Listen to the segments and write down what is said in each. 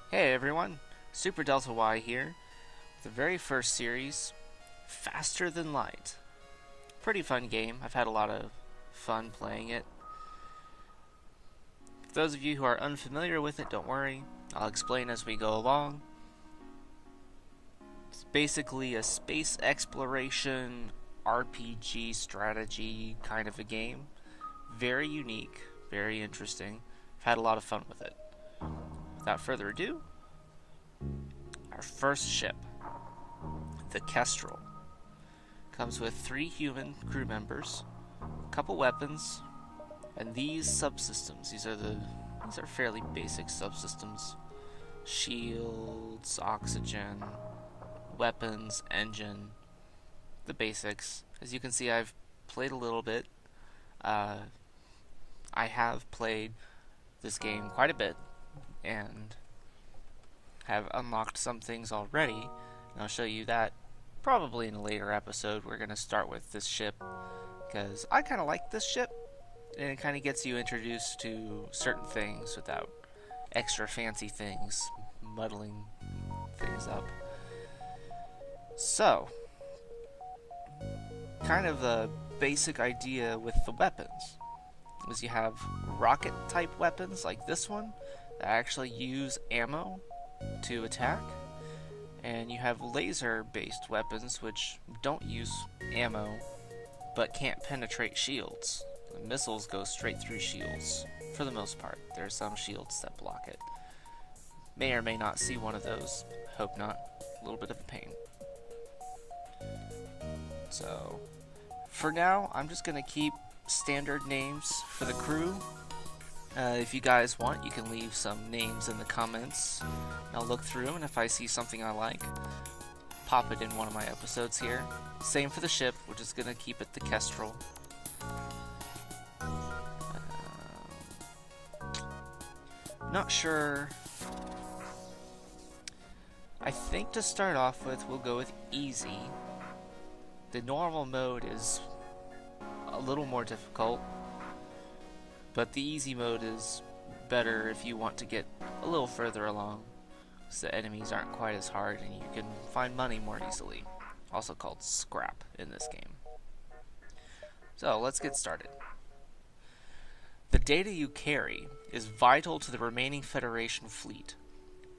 Hey everyone, Super Delta Y here, the very first series, Faster Than Light. Pretty fun game, I've had a lot of fun playing it. For those of you who are unfamiliar with it, don't worry, I'll explain as we go along. It's basically a space exploration RPG strategy kind of a game. Very unique, very interesting. I've had a lot of fun with it. Without further ado, our first ship, the Kestrel, comes with 3 human crew members, a couple weapons, and these subsystems. These are fairly basic subsystems: shields, oxygen, weapons, engine, the basics. As you can see, I've played a little bit. I have played this game quite a bit and have unlocked some things already, and I'll show you that probably in a later episode. We're going to start with this ship because I kind of like this ship, and it kind of gets you introduced to certain things without extra fancy things muddling things up. So, kind of the basic idea with the weapons is you have rocket type weapons like this one that actually use ammo to attack, and you have laser based weapons which don't use ammo but can't penetrate shields. The missiles go straight through shields for the most part. There are some shields that block it. May or may not see one of those. Hope not. A little bit of a pain. So for now, I'm just going to keep standard names for the crew. If you guys want, you can leave some names in the comments. I'll look through, and if I see something I like, pop it in one of my episodes here. Same for the ship, we're just going to keep it the Kestrel. Not sure. I think to start off with, we'll go with easy. The normal mode is a little more difficult, but the easy mode is better if you want to get a little further along, so the enemies aren't quite as hard and you can find money more easily, also called scrap in this game. So let's get started. The data you carry is vital to the remaining Federation fleet.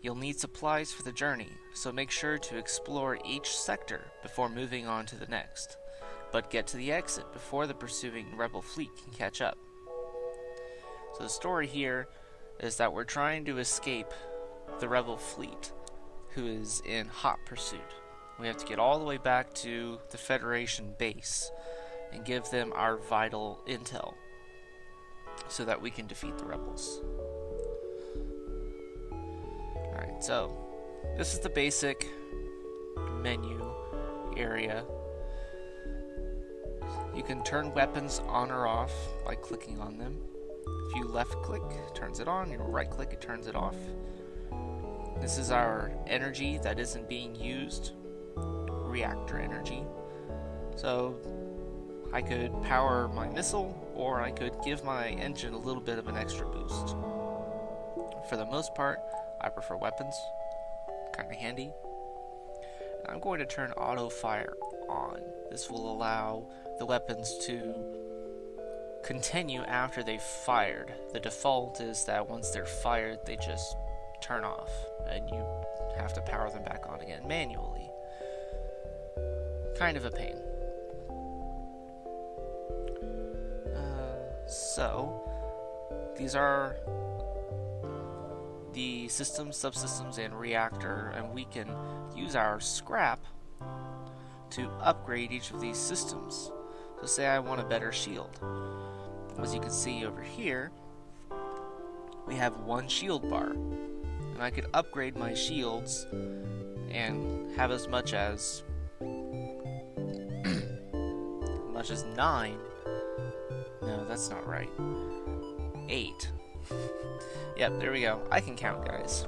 You'll need supplies for the journey, so make sure to explore each sector before moving on to the next, but get to the exit before the pursuing Rebel fleet can catch up. So the story here is that we're trying to escape the Rebel fleet, who is in hot pursuit. We have to get all the way back to the Federation base and give them our vital intel so that we can defeat the rebels. Alright, so this is the basic menu area. You can turn weapons on or off by clicking on them. If you left click, it turns it on. You right click, it turns it off. This is our energy that isn't being used, reactor energy. So I could power my missile, or I could give my engine a little bit of an extra boost. For the most part, I prefer weapons, kind of handy. I'm going to turn auto fire on. This will allow the weapons to continue after they've fired. The default is that once they're fired, they just turn off, and you have to power them back on again manually. Kind of a pain. So, these are the systems, subsystems, and reactor, and we can use our scrap to upgrade each of these systems. So say I want a better shield. As you can see over here, we have 1 shield bar, and I could upgrade my shields and have as much as 9. No, that's not right. 8. Yep, there we go. I can count, guys.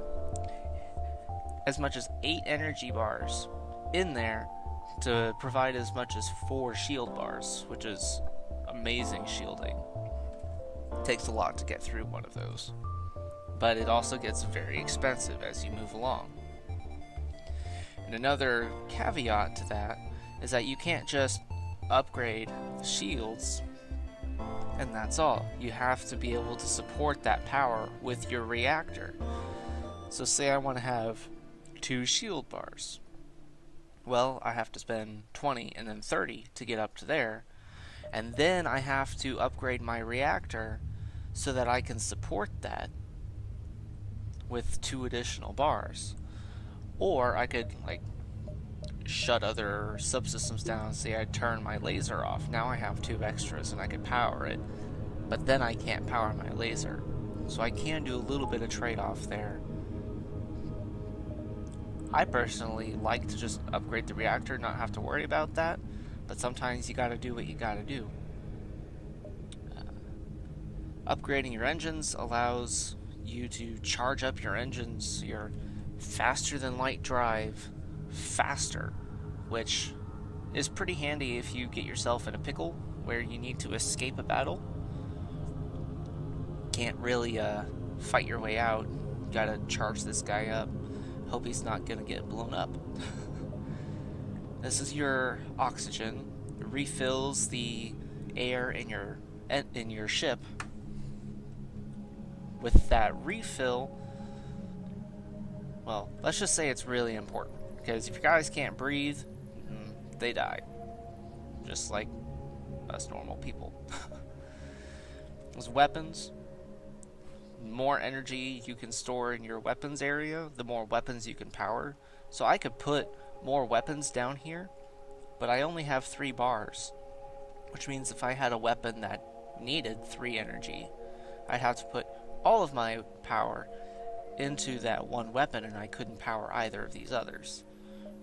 As much as 8 energy bars in there to provide as much as 4 shield bars, which is amazing shielding. It takes a lot to get through one of those. but it also gets very expensive as you move along. And another caveat to that is that you can't just upgrade the shields and that's all. You have to be able to support that power with your reactor. So say I want to have 2 shield bars. Well, I have to spend 20 and then 30 to get up to there, and then I have to upgrade my reactor so that I can support that with 2 additional bars. Or I could shut other subsystems down. Say I turn my laser off. Now I have 2 extras and I can power it, but then I can't power my laser. So I can do a little bit of trade-off there. I personally like to just upgrade the reactor, not have to worry about that, but sometimes you gotta do what you gotta do. Upgrading your engines allows you to charge up your engines, your faster than light drive, faster, which is pretty handy if you get yourself in a pickle where you need to escape a battle. Can't really fight your way out. You gotta charge this guy up. Hope he's not gonna get blown up. This is your oxygen. It refills the air in your ship. With that refill, well, let's just say it's really important, because if your guys can't breathe, they die, just like us normal people. Those weapons, more energy you can store in your weapons area, the more weapons you can power. So I could put more weapons down here, but I only have 3 bars, which means if I had a weapon that needed 3 energy, I'd have to put all of my power into that one weapon, and I couldn't power either of these others.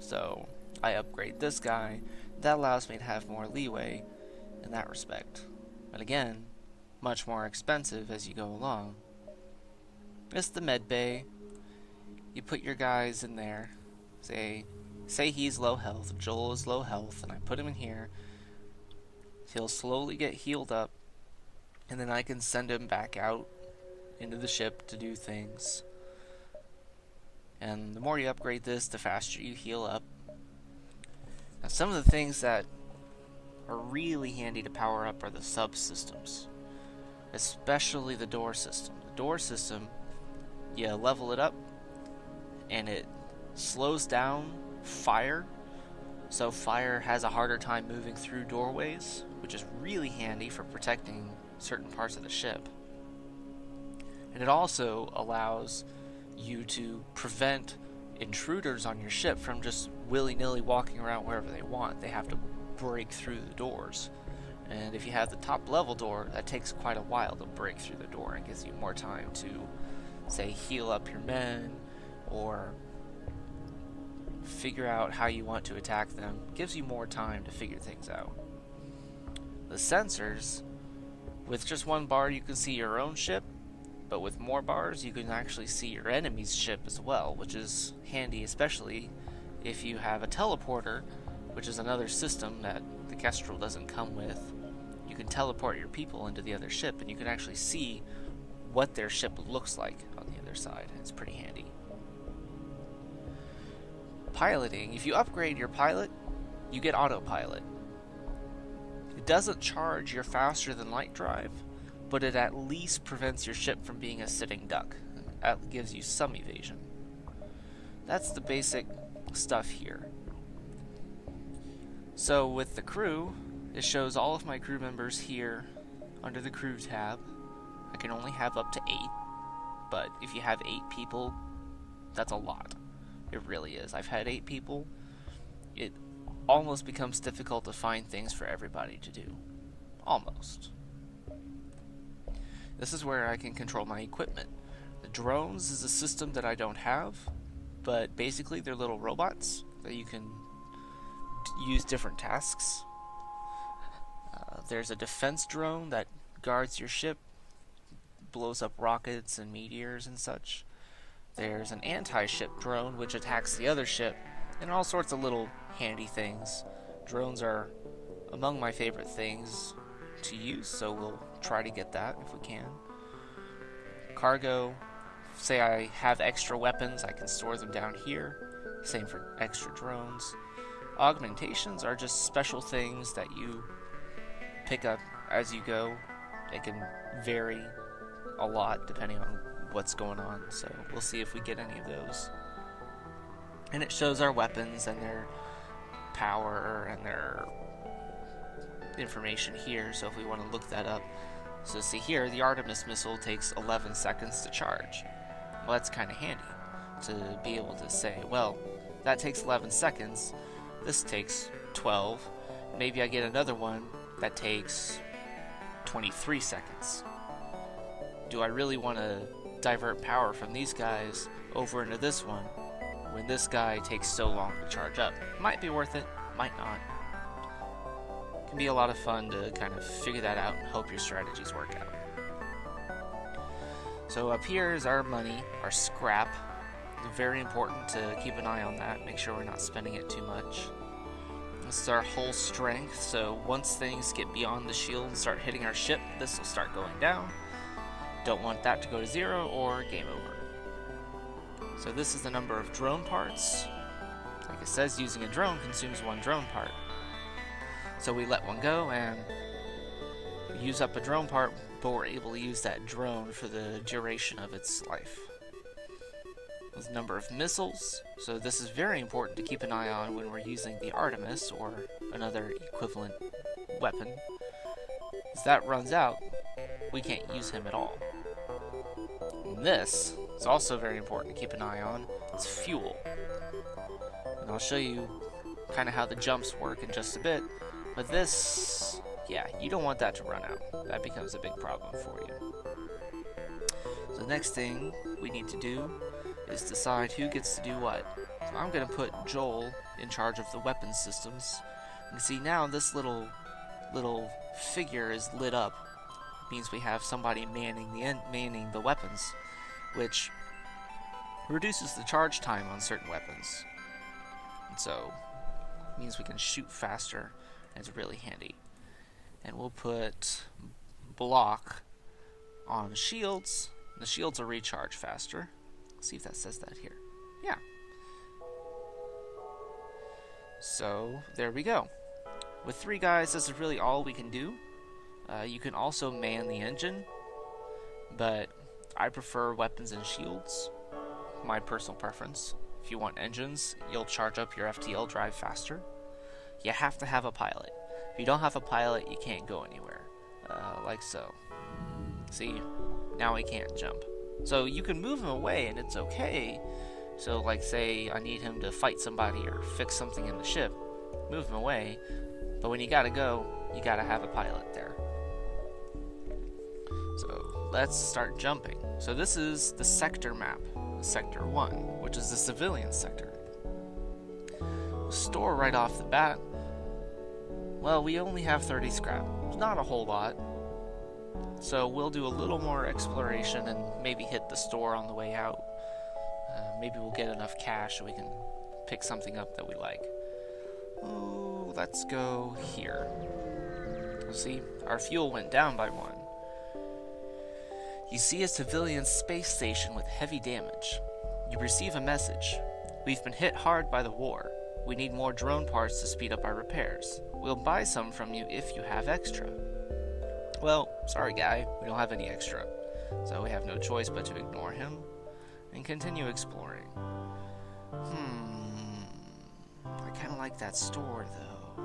So I upgrade this guy. That allows me to have more leeway in that respect. But again, much more expensive as you go along. It's the med bay. You put your guys in there. Say he's low health, Joel is low health, and I put him in here. He'll slowly get healed up, and then I can send him back out into the ship to do things. And the more you upgrade this, the faster you heal up. Now, some of the things that are really handy to power up are the subsystems, especially the door system. The door system, you level it up, and it slows down fire, so fire has a harder time moving through doorways, which is really handy for protecting certain parts of the ship. And it also allows you to prevent intruders on your ship from just willy-nilly walking around wherever they want. They have to break through the doors. And if you have the top level door, that takes quite a while to break through the door and gives you more time to, say, heal up your men or figure out how you want to attack them. Gives you more time to figure things out. The sensors, with just 1 bar you can see your own ship, but with more bars you can actually see your enemy's ship as well, which is handy, especially if you have a teleporter, which is another system that the Kestrel doesn't come with. You can teleport your people into the other ship, and you can actually see what their ship looks like on the other side. It's pretty handy. Piloting. If you upgrade your pilot, you get autopilot. It doesn't charge your faster than light drive, but it at least prevents your ship from being a sitting duck. It gives you some evasion. That's the basic stuff here. So with the crew, it shows all of my crew members here under the crew tab. I can only have up to 8, but if you have 8 people, that's a lot. It really is. I've had 8 people. It almost becomes difficult to find things for everybody to do. Almost. This is where I can control my equipment. The drones is a system that I don't have, but basically they're little robots that you can use different tasks. There's a defense drone that guards your ship, blows up rockets and meteors and such. There's an anti-ship drone which attacks the other ship, and all sorts of little handy things. Drones are among my favorite things to use, so we'll try to get that if we can. Cargo, say I have extra weapons, I can store them down here. Same for extra drones. Augmentations are just special things that you pick up as you go. It can vary a lot depending on what's going on, so we'll see if we get any of those. And it shows our weapons and their power and their information here, so if we want to look that up. So see here, the Artemis missile takes 11 seconds to charge. Well, that's kind of handy to be able to say, well, that takes 11 seconds, this takes 12, maybe I get another one that takes 23 seconds. Do I really want to divert power from these guys over into this one when this guy takes so long to charge up? Might be worth it, might not. Can be a lot of fun to kind of figure that out and hope your strategies work out. So up here is our money, our scrap. Very important to keep an eye on that, make sure we're not spending it too much. This is our hull strength, so once things get beyond the shield and start hitting our ship, this will start going down. Don't want that to go to 0 or game over. So this is the number of drone parts. Like it says, using a drone consumes 1 drone part. So we let one go and use up a drone part, but we're able to use that drone for the duration of its life. The number of missiles, so this is very important to keep an eye on when we're using the Artemis or another equivalent weapon. As that runs out, we can't use him at all. And this is also very important to keep an eye on. It's fuel. And I'll show you kind of how the jumps work in just a bit. But this, yeah, you don't want that to run out. That becomes a big problem for you. So the next thing we need to do is decide who gets to do what. So I'm going to put Joel in charge of the weapon systems. You can see now this little figure is lit up. It means we have somebody manning the weapons, which reduces the charge time on certain weapons. And so it means we can shoot faster, and it's really handy. And we'll put block on shields. The shields will recharge faster. See if that says that here. Yeah. So, there we go. With 3 guys, this is really all we can do. You can also man the engine, but I prefer weapons and shields. My personal preference. If you want engines, you'll charge up your FTL drive faster. You have to have a pilot. If you don't have a pilot, you can't go anywhere. Like so. See? Now we can't jump. So you can move him away and it's okay. So like say I need him to fight somebody or fix something in the ship, move him away. But when you gotta go, you gotta have a pilot there. So let's start jumping. So this is the sector map, Sector 1, which is the civilian sector. Store right off the bat. Well, we only have 30 scrap. Not a whole lot. So we'll do a little more exploration and maybe hit the store on the way out. Maybe we'll get enough cash so we can pick something up that we like. Oh, let's go here. See, our fuel went down by 1. You see a civilian space station with heavy damage. You receive a message. We've been hit hard by the war. We need more drone parts to speed up our repairs. We'll buy some from you if you have extra. Well, sorry guy, we don't have any extra, so we have no choice but to ignore him and continue exploring. I kind of like that store though.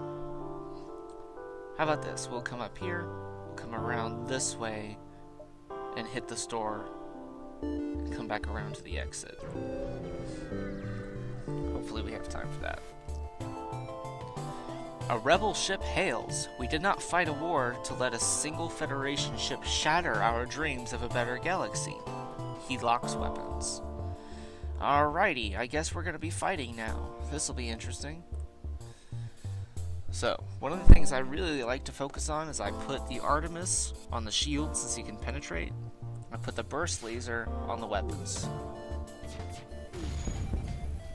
How about this? We'll come up here, we'll come around this way and hit the store and come back around to the exit. Hopefully we have time for that. A rebel ship hails. We did not fight a war to let a single Federation ship shatter our dreams of a better galaxy. He locks weapons. Alrighty, I guess we're gonna be fighting now. This'll be interesting. So, one of the things I really like to focus on is I put the Artemis on the shield since he can penetrate. I put the burst laser on the weapons.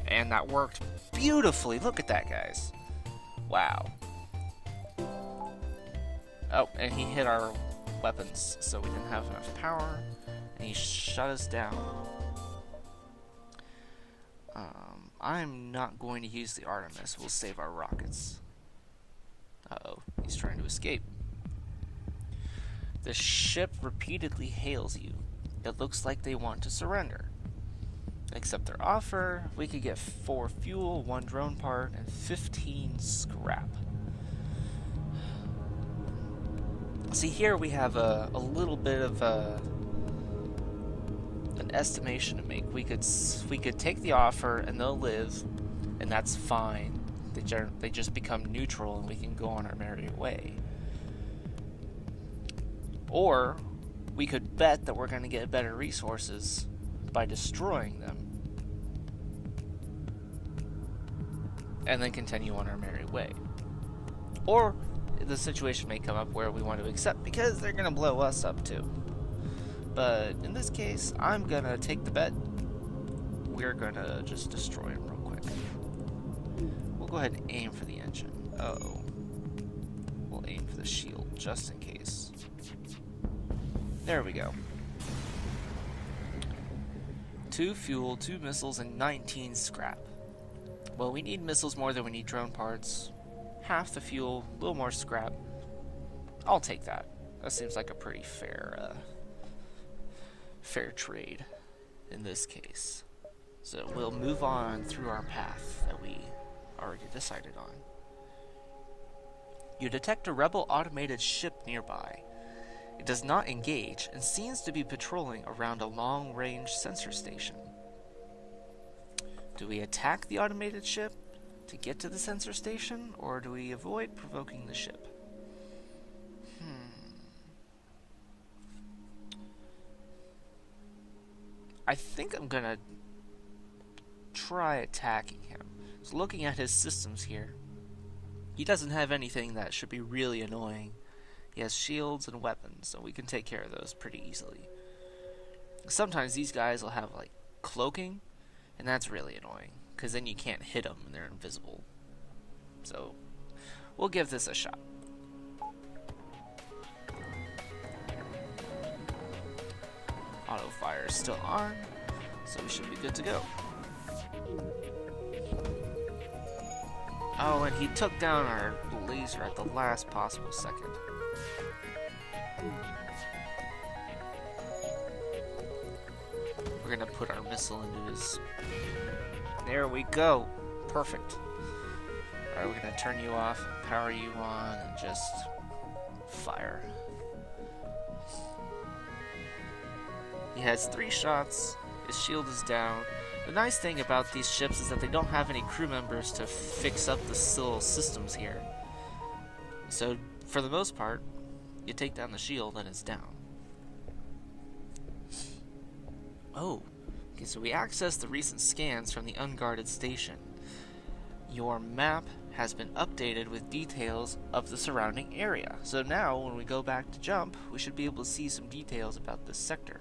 And that worked beautifully. Look at that, guys. Wow. Oh, and he hit our weapons, so we didn't have enough power, and he shut us down. I'm not going to use the Artemis. We'll save our rockets. Uh-oh, he's trying to escape. The ship repeatedly hails you. It looks like they want to surrender. Accept their offer. We could get 4 fuel, 1 drone part, and 15 scrap. See, here we have a little bit of an estimation to make. We could take the offer and they'll live, and that's fine. They just become neutral and we can go on our merry way. Or we could bet that we're going to get better resources by destroying them, and then continue on our merry way. Or the situation may come up where we want to accept because they're going to blow us up too. But in this case, I'm going to take the bet. We're going to just destroy them real quick. We'll go ahead and aim for the engine. Uh-oh. We'll aim for the shield just in case. There we go. 2 fuel, 2 missiles, and 19 scrap. Well, we need missiles more than we need drone parts. Half the fuel, a little more scrap. I'll take that. That seems like a pretty fair trade in this case. So we'll move on through our path that we already decided on. You detect a rebel automated ship nearby. It does not engage and seems to be patrolling around a long-range sensor station. Do we attack the automated ship to get to the sensor station, or do we avoid provoking the ship? I think I'm gonna try attacking him. So looking at his systems here, he doesn't have anything that should be really annoying. He has shields and weapons, so we can take care of those pretty easily. Sometimes these guys will have like cloaking, and that's really annoying, because then you can't hit them and they're invisible. So we'll give this a shot. Auto fire is still on, so we should be good to go. Oh, and he took down our laser at the last possible second. We're gonna put our missile into his... There we go. Perfect. Alright, we're gonna turn you off, power you on, and just fire. He has 3 shots, his shield is down. The nice thing about these ships is that they don't have any crew members to fix up the little systems here. So, for the most part, you take down the shield and it's down. Oh, okay, so we accessed the recent scans from the unguarded station. Your map has been updated with details of the surrounding area. So now, when we go back to jump, we should be able to see some details about this sector.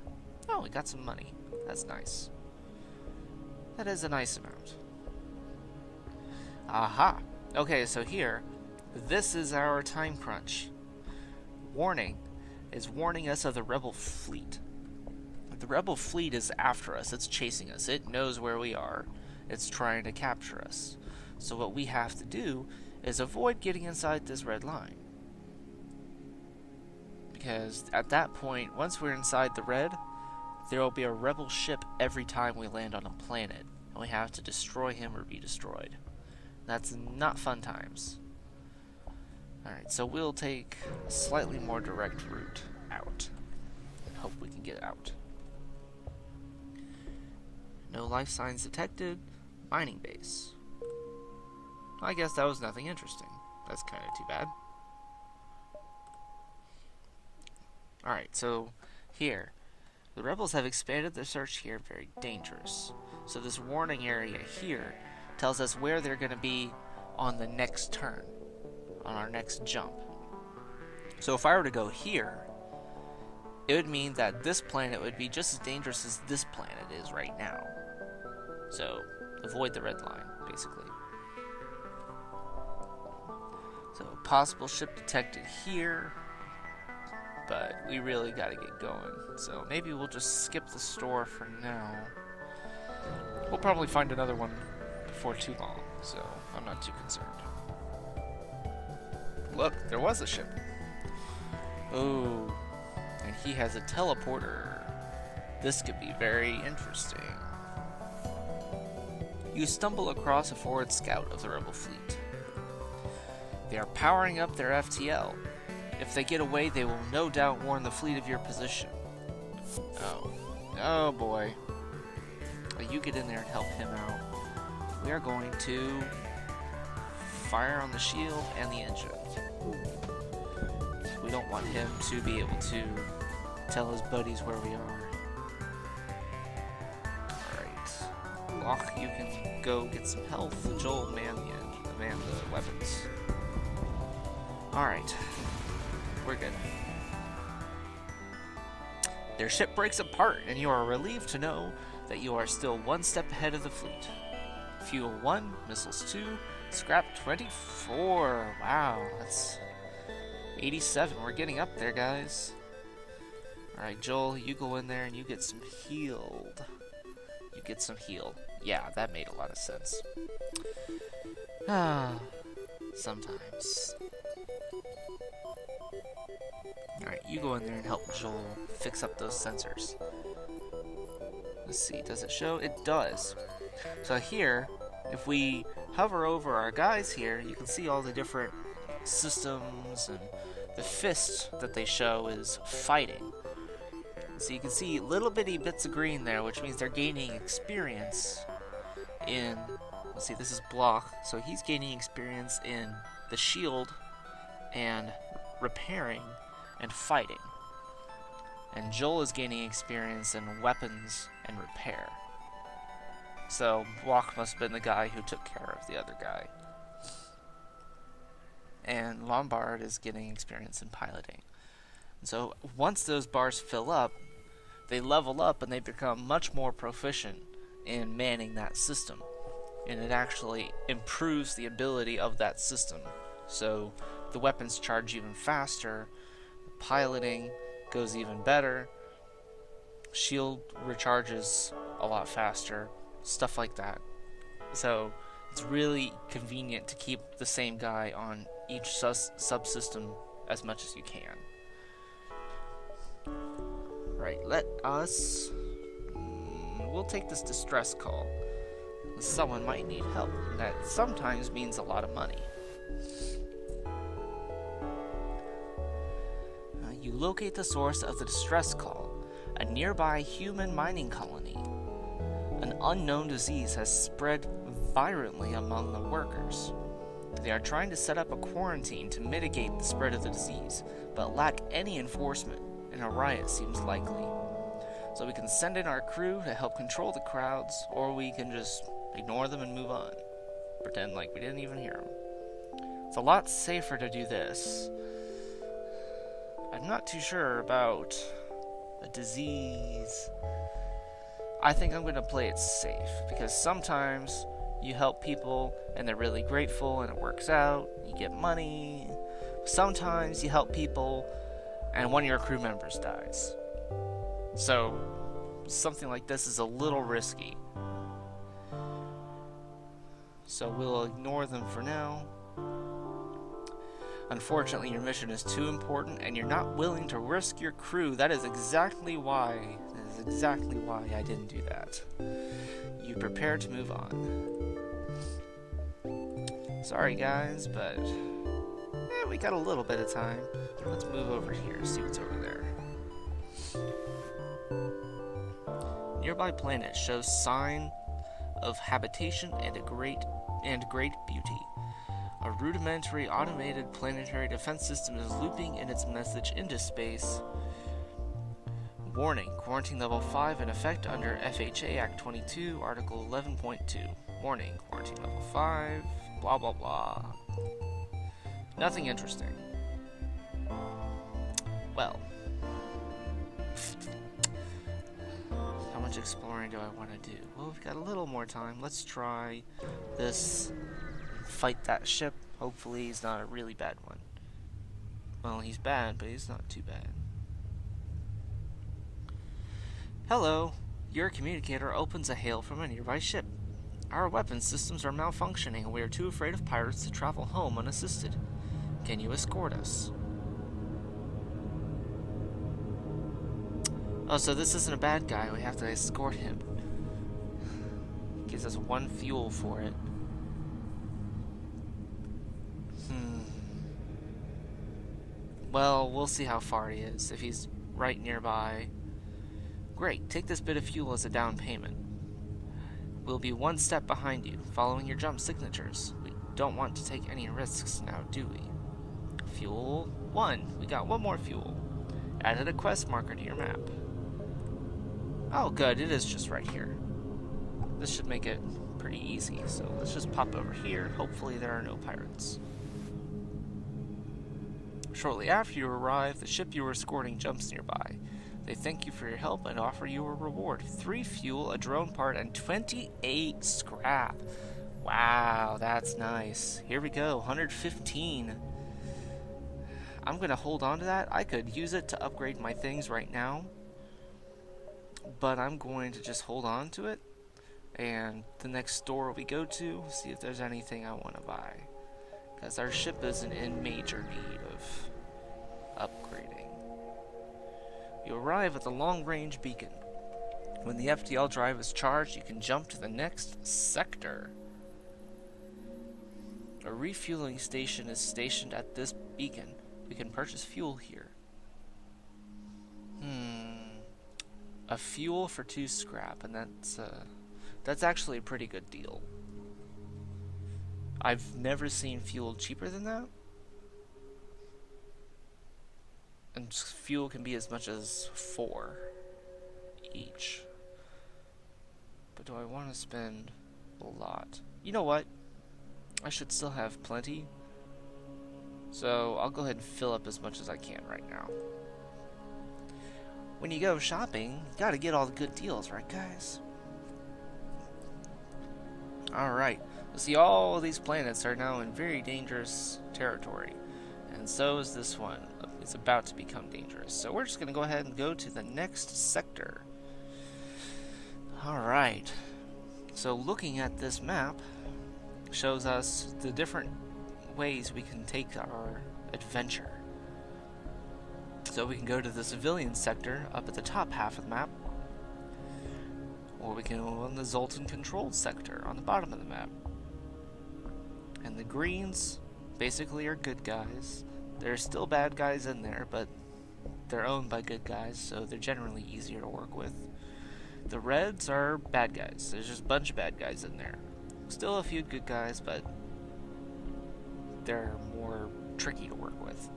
Oh, we got some money. That's nice. That is a nice amount. Aha! Okay, so here, this is our time crunch. Warning is warning us of the rebel fleet. The rebel fleet is after us. It's chasing us. It knows where we are. It's trying to capture us. So what we have to do is avoid getting inside this red line. Because at that point, once we're inside the red, there will be a rebel ship every time we land on a planet, and we have to destroy him or be destroyed. That's not fun times. Alright, so we'll take a slightly more direct route out. And hope we can get out. No life signs detected. Mining base. I guess that was nothing interesting. That's kind of too bad. Alright, so here. The rebels have expanded their search here. Very dangerous. So this warning area here tells us where they're going to be on the next turn. On our next jump. So if I were to go here, it would mean that this planet would be just as dangerous as this planet is right now. So avoid the red line, basically. So possible ship detected here. But we really gotta get going. So maybe we'll just skip the store for now. We'll probably find another one before too long, so I'm not too concerned. Look, there was a ship. Oh, and he has a teleporter. This could be very interesting. You stumble across a forward scout of the rebel fleet. They are powering up their FTL. If they get away, they will no doubt warn the fleet of your position. Oh boy. You get in there and help him out. We are going to fire on the shield and the engine. We don't want him to be able to tell his buddies where we are. Alright. Locke, you can go get some health. Joel, man the weapons. Alright. We're good. Their ship breaks apart, and you are relieved to know that you are still one step ahead of the fleet. Fuel 1, missiles 2, scrap 24. Wow, that's 87. We're getting up there, guys. Alright, Joel, you go in there and you get some healed. You get some heal. Yeah, that made a lot of sense. Sometimes. Alright, you go in there and help Joel fix up those sensors. Let's see, does it show? It does. So here, if we hover over our guys here, you can see all the different systems, and the fist that they show is fighting. So you can see little bitty bits of green there, which means they're gaining experience in, let's see, this is block, so he's gaining experience in the shield and repairing and fighting. And Joel is gaining experience in weapons and repair. So Block must have been the guy who took care of the other guy. And Lombard is getting experience in piloting. So once those bars fill up, they level up and they become much more proficient in manning that system. And it actually improves the ability of that system. So the weapons charge even faster, piloting goes even better, shield recharges a lot faster, stuff like that. So it's really convenient to keep the same guy on each subsystem as much as you can. Right, let us... we'll take this distress call. Someone might need help, and that sometimes means a lot of money. You locate the source of the distress call, a nearby human mining colony. An unknown disease has spread virulently among the workers. They are trying to set up a quarantine to mitigate the spread of the disease, but lack any enforcement, and a riot seems likely. So we can send in our crew to help control the crowds, or we can just ignore them and move on. Pretend like we didn't even hear them. It's a lot safer to do this. I'm not too sure about a disease. I think I'm going to play it safe, because sometimes you help people and they're really grateful and it works out, you get money. Sometimes you help people and one of your crew members dies. So something like this is a little risky. So we'll ignore them for now. Unfortunately, your mission is too important and you're not willing to risk your crew. That is exactly why I didn't do that. You prepare to move on. Sorry guys, but we got a little bit of time. Let's move over here, see what's over there. Nearby planet shows sign of habitation and great beauty. A rudimentary automated planetary defense system is looping in its message into space. Warning, quarantine level 5 in effect under FHA Act 22, Article 11.2. Warning, quarantine level 5, blah blah blah. Nothing interesting. Well, how much exploring do I want to do? Well, we've got a little more time. Let's try this. Fight that ship. Hopefully he's not a really bad one. Well, he's bad, but he's not too bad. Hello. Your communicator opens a hail from a nearby ship. Our weapon systems are malfunctioning and we are too afraid of pirates to travel home unassisted. Can you escort us? Oh, so this isn't a bad guy. We have to escort him. Gives us 1 fuel for it. Well, we'll see how far he is. If he's right nearby. Great, take this bit of fuel as a down payment. We'll be 1 step behind you, following your jump signatures. We don't want to take any risks now, do we? Fuel 1. We got 1 more fuel. Added a quest marker to your map. Oh, good, it is just right here. This should make it pretty easy, so let's just pop over here. Hopefully there are no pirates. Shortly after you arrive, the ship you were escorting jumps nearby. They thank you for your help and offer you a reward. 3 fuel, a drone part, and 28 scrap. Wow, that's nice. Here we go, 115. I'm going to hold on to that. I could use it to upgrade my things right now, but I'm going to just hold on to it. And the next store we go to, see if there's anything I want to buy. Because our ship isn't in major need of upgrading. You arrive at the long-range beacon. When the FTL drive is charged, you can jump to the next sector. A refueling station is stationed at this beacon. We can purchase fuel here. A fuel for 2 scrap, and that's actually a pretty good deal. I've never seen fuel cheaper than that. And fuel can be as much as 4 each. But do I want to spend a lot? You know what? I should still have plenty. So I'll go ahead and fill up as much as I can right now. When you go shopping, you gotta get all the good deals, right guys? Alright, see, all of these planets are now in very dangerous territory. And so is this one. It's about to become dangerous. So we're just gonna go ahead and go to the next sector. Alright, so looking at this map shows us the different ways we can take our adventure. So we can go to the civilian sector up at the top half of the map, or we can go on the Zoltan controlled sector on the bottom of the map. And the greens basically are good guys. There's still bad guys in there, but they're owned by good guys, so they're generally easier to work with. The reds are bad guys. There's just a bunch of bad guys in there. Still a few good guys, but they're more tricky to work with.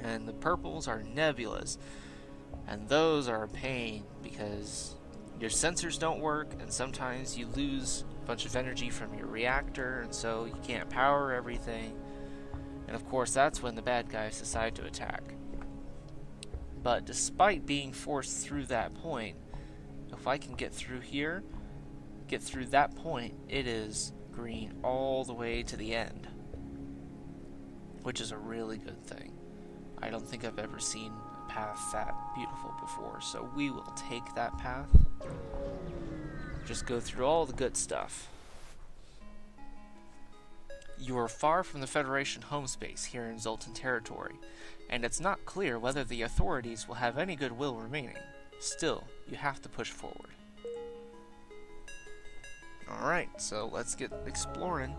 And the purples are nebulas, and those are a pain because your sensors don't work, and sometimes you lose a bunch of energy from your reactor, and so you can't power everything. And of course, that's when the bad guys decide to attack. But despite being forced through that point, if I can get through here, get through that point, it is green all the way to the end, which is a really good thing. I don't think I've ever seen a path that beautiful before, so we will take that path. Just go through all the good stuff. You are far from the Federation home space here in Zoltan territory, and it's not clear whether the authorities will have any goodwill remaining. Still, you have to push forward. Alright, so let's get exploring.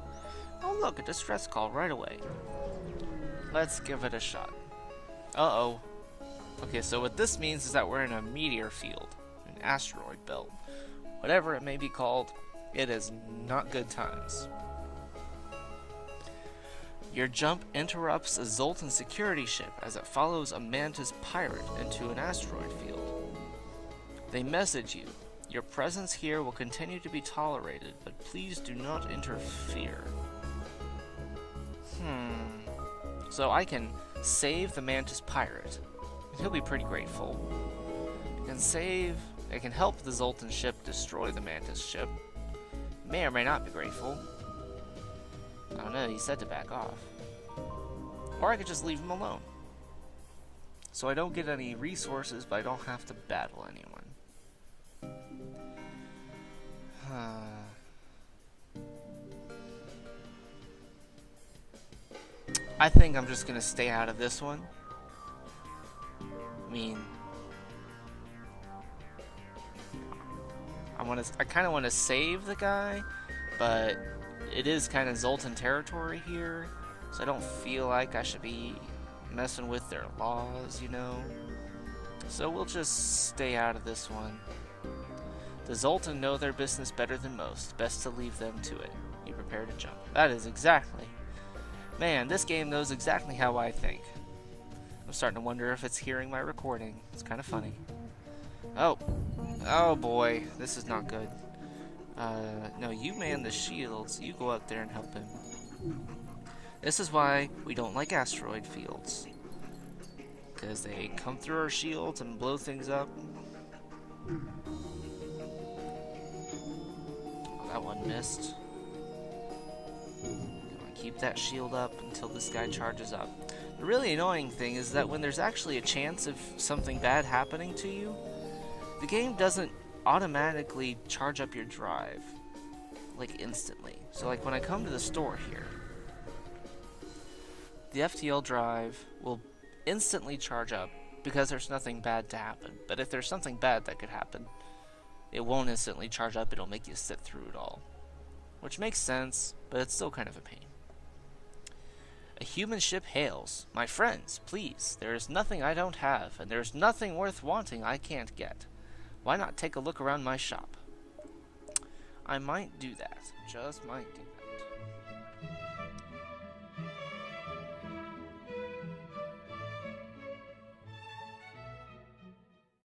Oh look, a distress call right away. Let's give it a shot. Uh-oh. Okay, so what this means is that we're in a meteor field, an asteroid belt. Whatever it may be called, it is not good times. Your jump interrupts a Zoltan security ship as it follows a Mantis pirate into an asteroid field. They message you. Your presence here will continue to be tolerated, but please do not interfere. So I can save the Mantis pirate, and he'll be pretty grateful. I can help the Zoltan ship destroy the Mantis ship. May or may not be grateful. I don't know, he said to back off. Or I could just leave him alone. So I don't get any resources, but I don't have to battle anyone. I think I'm just gonna stay out of this one. I mean, I kind of want to save the guy, but it is kind of Zoltan territory here, so I don't feel like I should be messing with their laws, you know? So we'll just stay out of this one. The Zoltan know their business better than most. Best to leave them to it. You prepare to jump. That is exactly. Man, this game knows exactly how I think. I'm starting to wonder if it's hearing my recording. It's kind of funny. Oh. Oh boy. This is not good. No, you man the shields. You go out there and help him. This is why we don't like asteroid fields. Because they come through our shields and blow things up. That one missed. Keep that shield up until this guy charges up. The really annoying thing is that when there's actually a chance of something bad happening to you, the game doesn't automatically charge up your drive, like instantly. So like when I come to the store here, the FTL drive will instantly charge up because there's nothing bad to happen. But if there's something bad that could happen, it won't instantly charge up, it'll make you sit through it all. Which makes sense, but it's still kind of a pain. A human ship hails. My friends, please, there is nothing I don't have, and there is nothing worth wanting I can't get. Why not take a look around my shop? I might do that. Just might do